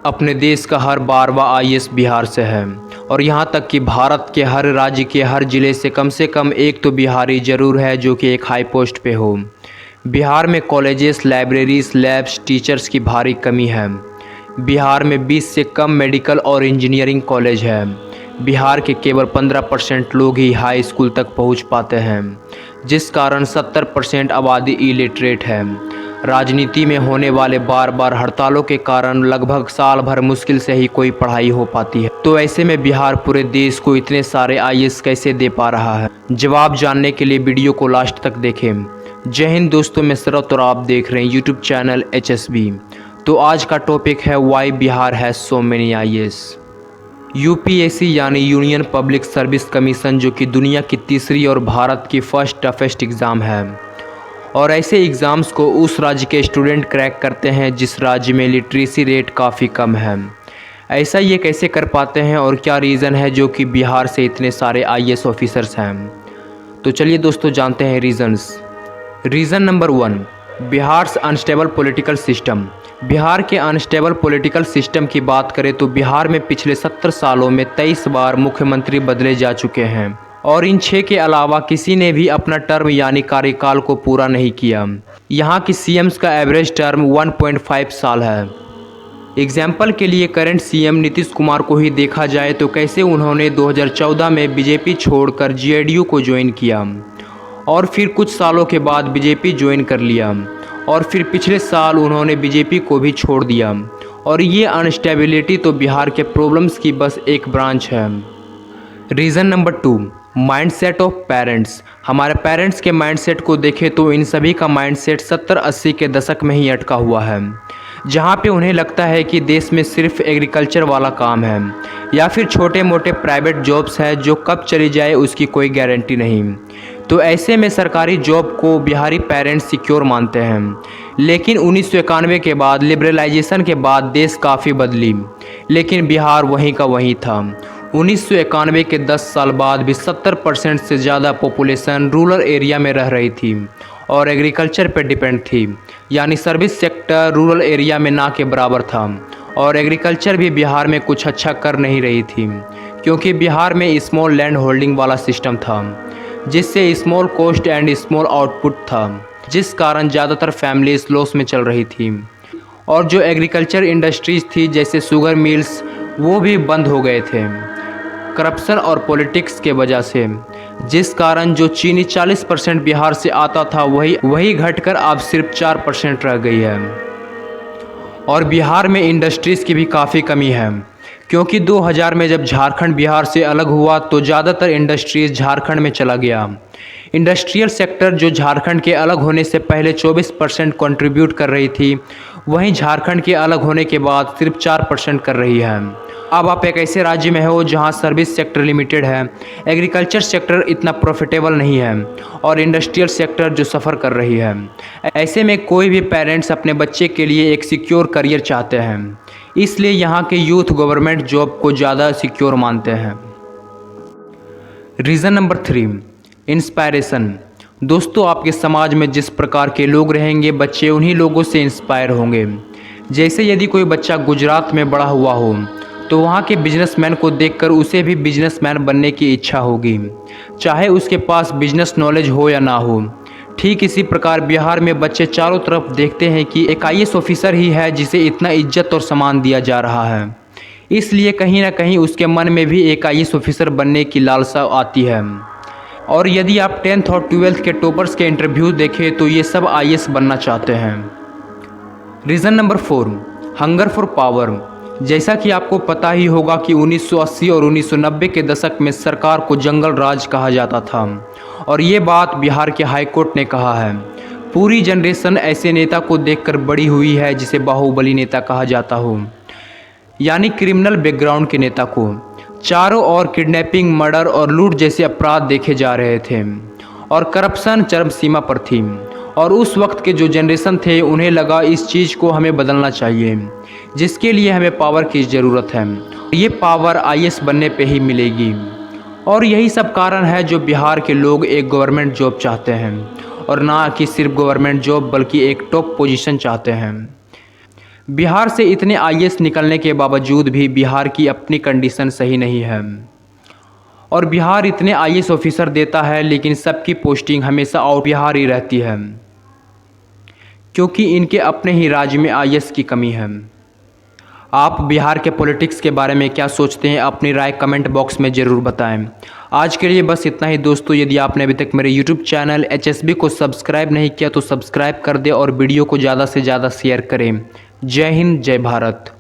अपने देश का हर 12वां आईएएस बिहार से है और यहाँ तक कि भारत के हर राज्य के हर ज़िले से कम एक तो बिहारी ज़रूर है जो कि एक हाई पोस्ट पे हो। बिहार में कॉलेजेस, लाइब्रेरीज, लैब्स, टीचर्स की भारी कमी है। बिहार में 20 से कम मेडिकल और इंजीनियरिंग कॉलेज है। बिहार के केवल 15% लोग ही हाई स्कूल तक पहुँच पाते हैं, जिस कारण 70% आबादी इलिटरेट है। राजनीति में होने वाले बार बार हड़तालों के कारण लगभग साल भर मुश्किल से ही कोई पढ़ाई हो पाती है। तो ऐसे में बिहार पूरे देश को इतने सारे आईएएस कैसे दे पा रहा है? जवाब जानने के लिए वीडियो को लास्ट तक देखें। जय हिंद दोस्तों, मैं शरत और आप देख रहे हैं यूट्यूब चैनल HSB। तो आज का टॉपिक है why Bihar has so many IAS. UPSC यानी यूनियन पब्लिक सर्विस कमीशन, जो कि दुनिया की तीसरी और भारत की फर्स्ट टफेस्ट एग्ज़ाम है। और ऐसे एग्ज़ाम्स को उस राज्य के स्टूडेंट क्रैक करते हैं जिस राज्य में लिटरेसी रेट काफ़ी कम है। ऐसा ये कैसे कर पाते हैं और क्या रीज़न है जो कि बिहार से इतने सारे आईएएस ऑफिसर्स हैं? तो चलिए दोस्तों जानते हैं reasons. Reason number 1, Bihar's unstable political system. Bihar के अनस्टेबल पॉलिटिकल सिस्टम की बात करें तो बिहार में पिछले 70 सालों में 23 बार मुख्यमंत्री बदले जा चुके हैं और इन 6 के अलावा किसी ने भी अपना टर्म यानी कार्यकाल को पूरा नहीं किया। यहाँ की सीएम्स का एवरेज टर्म 1.5 साल है। एग्जाम्पल के लिए करंट सीएम नीतीश कुमार को ही देखा जाए तो कैसे उन्होंने 2014 में बीजेपी छोड़कर जेडीयू को ज्वाइन किया और फिर कुछ सालों के बाद बीजेपी ज्वाइन कर लिया और फिर पिछले साल उन्होंने बीजेपी को भी छोड़ दिया। और ये अनस्टेबिलिटी तो बिहार के प्रॉब्लम्स की बस एक ब्रांच है। Reason number 2, mindset of parents. हमारे पेरेंट्स के माइंडसेट को देखें तो इन सभी का माइंडसेट 70-80 के दशक में ही अटका हुआ है, जहाँ पे उन्हें लगता है कि देश में सिर्फ एग्रीकल्चर वाला काम है या फिर छोटे मोटे प्राइवेट जॉब्स है जो कब चली जाए उसकी कोई गारंटी नहीं। तो ऐसे में सरकारी जॉब को बिहारी पेरेंट्स सिक्योर मानते हैं। लेकिन 1991 के बाद लिबरलाइजेशन के बाद देश काफ़ी बदली, लेकिन बिहार वहीं का वहीं था। 1991 के 10 साल बाद भी 70% से ज़्यादा पॉपुलेशन रूरल एरिया में रह रही थी और एग्रीकल्चर पर डिपेंड थी, यानी सर्विस सेक्टर रूरल एरिया में ना के बराबर था और एग्रीकल्चर भी बिहार में कुछ अच्छा कर नहीं रही थी, क्योंकि बिहार में स्मॉल लैंड होल्डिंग वाला सिस्टम था जिससे small cost and small output था, जिस कारण ज़्यादातर फैमिलीज लॉस में चल रही थी। और जो एग्रीकल्चर इंडस्ट्रीज़ थी जैसे शुगर मिल्स, वो भी बंद हो गए थे करप्शन और पॉलिटिक्स के वजह से, जिस कारण जो चीनी 40% बिहार से आता था वही घटकर अब सिर्फ 4% रह गई है। और बिहार में इंडस्ट्रीज़ की भी काफ़ी कमी है, क्योंकि 2000 में जब झारखंड बिहार से अलग हुआ तो ज़्यादातर इंडस्ट्रीज़ झारखंड में चला गया। इंडस्ट्रियल सेक्टर जो झारखंड के अलग होने से पहले 24% कंट्रीब्यूट कर रही थी, वहीं झारखंड के अलग होने के बाद सिर्फ 4% कर रही है। अब आप एक ऐसे राज्य में हो जहां सर्विस सेक्टर लिमिटेड है, एग्रीकल्चर सेक्टर इतना प्रॉफिटेबल नहीं है और इंडस्ट्रियल सेक्टर जो सफ़र कर रही है। ऐसे में कोई भी पेरेंट्स अपने बच्चे के लिए एक सिक्योर करियर चाहते हैं, इसलिए यहाँ के यूथ गवर्नमेंट जॉब को ज़्यादा सिक्योर मानते हैं। Reason number 3, inspiration. दोस्तों, आपके समाज में जिस प्रकार के लोग रहेंगे बच्चे उन्हीं लोगों से इंस्पायर होंगे। जैसे यदि कोई बच्चा गुजरात में बड़ा हुआ हो तो वहाँ के बिजनेसमैन को देखकर उसे भी बिजनेसमैन बनने की इच्छा होगी, चाहे उसके पास बिजनेस नॉलेज हो या ना हो। ठीक इसी प्रकार बिहार में बच्चे चारों तरफ देखते हैं कि एक आईएएस ऑफिसर ही है जिसे इतना इज्जत और सम्मान दिया जा रहा है, इसलिए कहीं ना कहीं उसके मन में भी एक आईएएस ऑफिसर बनने की लालसा आती है। और यदि आप 10th और 12th के टॉपर्स के इंटरव्यू देखें तो ये सब आईएएस बनना चाहते हैं। Reason number 4, hunger for power. जैसा कि आपको पता ही होगा कि 1980 और 1990 के दशक में सरकार को जंगल राज कहा जाता था और ये बात बिहार के हाई कोर्ट ने कहा है। पूरी जनरेशन ऐसे नेता को देखकर बड़ी हुई है जिसे बाहुबली नेता कहा जाता हो, यानी क्रिमिनल बैकग्राउंड के नेता को। चारों ओर किडनैपिंग, मर्डर और लूट जैसे अपराध देखे जा रहे थे और करप्शन चरम सीमा पर थी। और उस वक्त के जो जनरेशन थे उन्हें लगा इस चीज़ को हमें बदलना चाहिए, जिसके लिए हमें पावर की ज़रूरत है। ये पावर आईएएस बनने पे ही मिलेगी और यही सब कारण है जो बिहार के लोग एक गवर्नमेंट जॉब चाहते हैं और ना कि सिर्फ गवर्नमेंट जॉब बल्कि एक टॉप पोजीशन चाहते हैं। बिहार से इतने आईएएस निकलने के बावजूद भी बिहार की अपनी कंडीशन सही नहीं है और बिहार इतने आईएएस ऑफिसर देता है लेकिन सबकी पोस्टिंग हमेशा आउट बिहार ही रहती है, क्योंकि इनके अपने ही राज्य में आईएएस की कमी है। आप बिहार के पॉलिटिक्स के बारे में क्या सोचते हैं, अपनी राय कमेंट बॉक्स में ज़रूर बताएं। आज के लिए बस इतना ही दोस्तों। यदि आपने अभी तक मेरे यूट्यूब चैनल HSB को सब्सक्राइब नहीं किया तो सब्सक्राइब कर दें और वीडियो को ज़्यादा से ज़्यादा शेयर करें। जय हिंद, जय भारत।